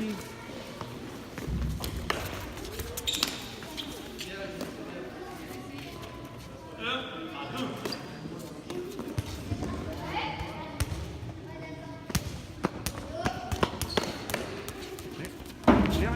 pied. Viens.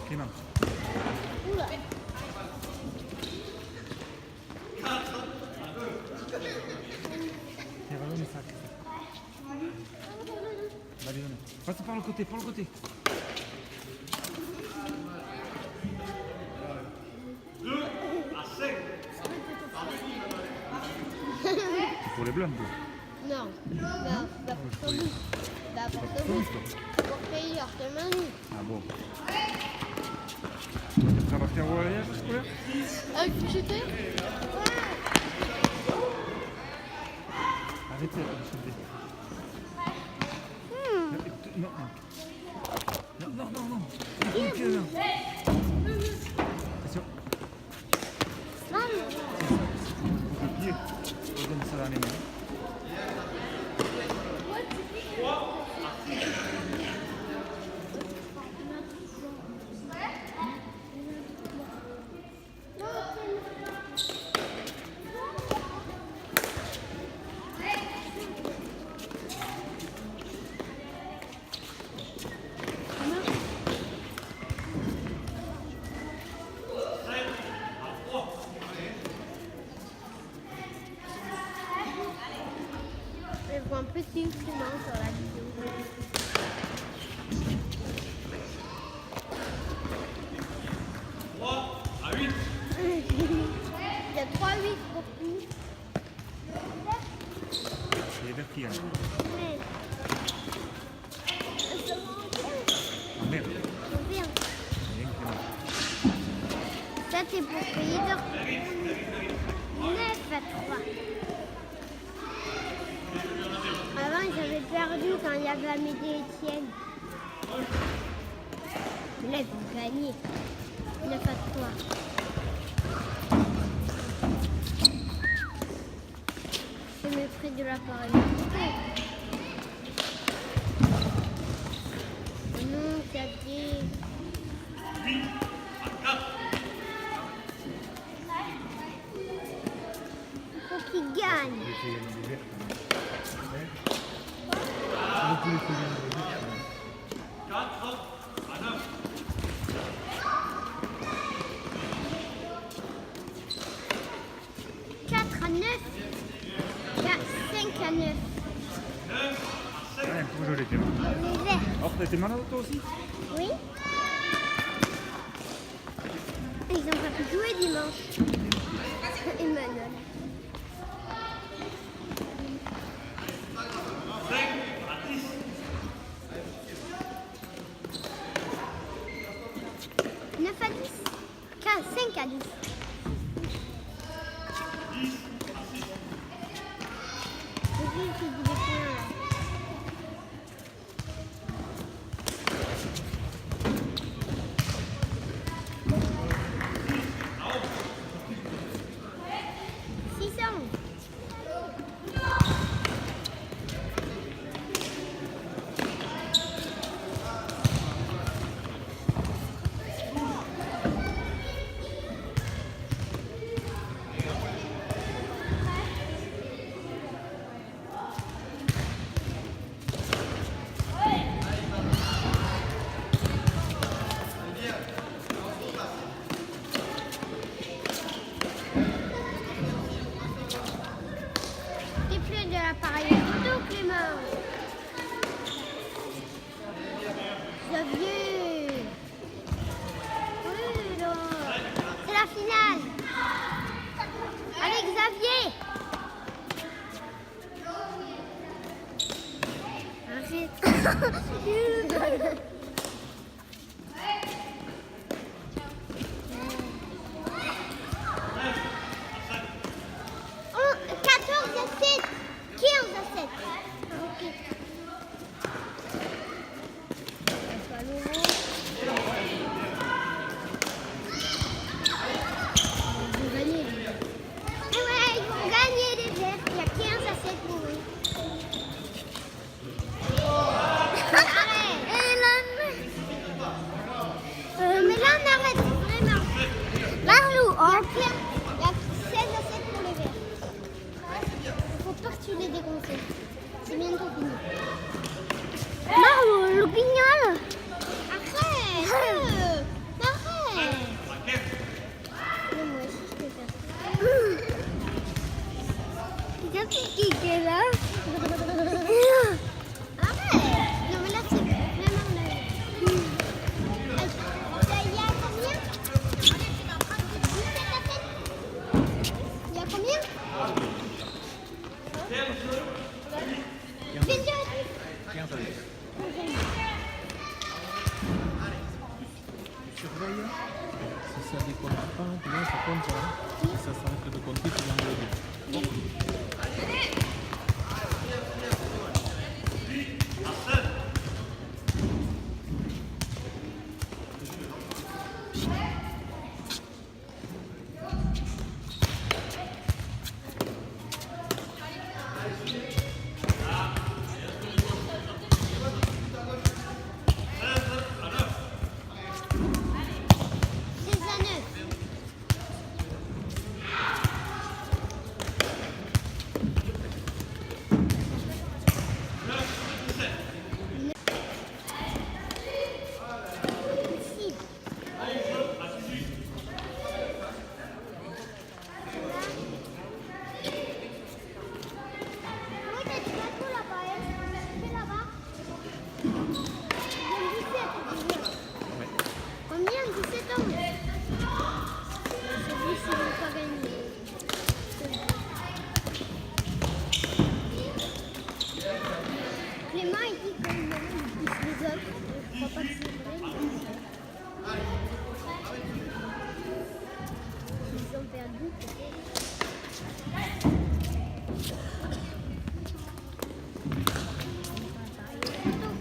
Clément. Oula. Tiens, sac. Allez, passe par le côté, C'est pour les blancs, toi. Non. Pour nous. Pour payer Artemani. Ah bon. Ça va faire voyage scolaire? Avec j'étais. Arrêtez de chanter. Non. Attention. Le pied. On donne ça dans les mains. Je vois un petit instrument sur la vidéo. Il y a 3 8 pour tout. C'est vertical. Ouais. Ah merde. Bien. Bien, Clément. Ça c'est pour payer d'or. 9 à 3. Avant ils avaient perdu quand il y avait Amédée et Étienne. Mais là ils ont gagné. 9 à 3. C'est mépris de l'appareil. Non, ça dit. Il faut qu'il gagne. Quatre à 9. 5 à 9. Ouais, trop joli, Clément. Les verts. Alors, t'as été malade toi aussi? Oui. Ils ont pas pu jouer dimanche. Emmanuel. Neuf à 10. 5 à 10. Oh, 14-7. 15-7. Ok. Eh ouais, ils vont gagner les verts. Il y a 15-7 pour eux. Arrête. Mais là, on arrête vraiment. Marlou, il y a 16-7 pour les verts. Il faut pas que tu les déconseilles. C'est bientôt fini. Marlou, le guignol. Arrête. Arrête. Mais moi aussi, je peux faire. Regarde ce qui est là. Arrête. Non, mais là, c'est vraiment là. Il y a combien? 17-7. Il y a combien? 22. 15 à 10. Tu surveilles. Si ça déconne pas, bien ça compte. Si ça s'arrête de compter, tu vas me le dire. Combien? 17 ans. Celui-ci ne va pas gagner. Clément, il dit qu'il pousse les autres. Je crois pas que c'est vrai. Ils ont perdu.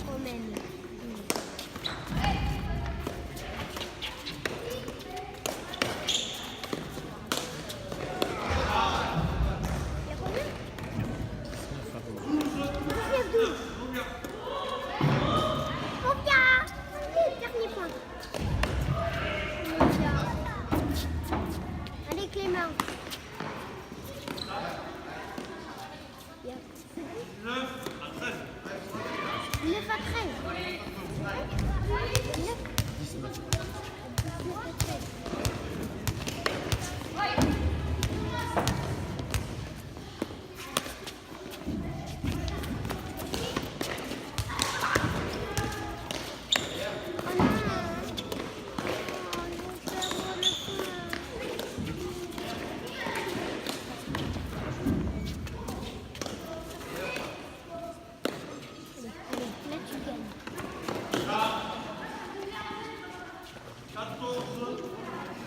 Quand même. Allez Clément. 9 à 13.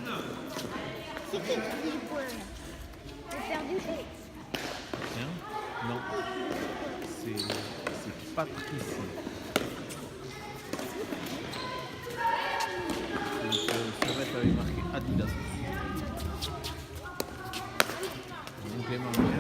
19. C'est qui dit les points là? J'ai perdu. Hein? Non. C'est Patricie. Le survêt avait marqué Adidas. Donc Clément.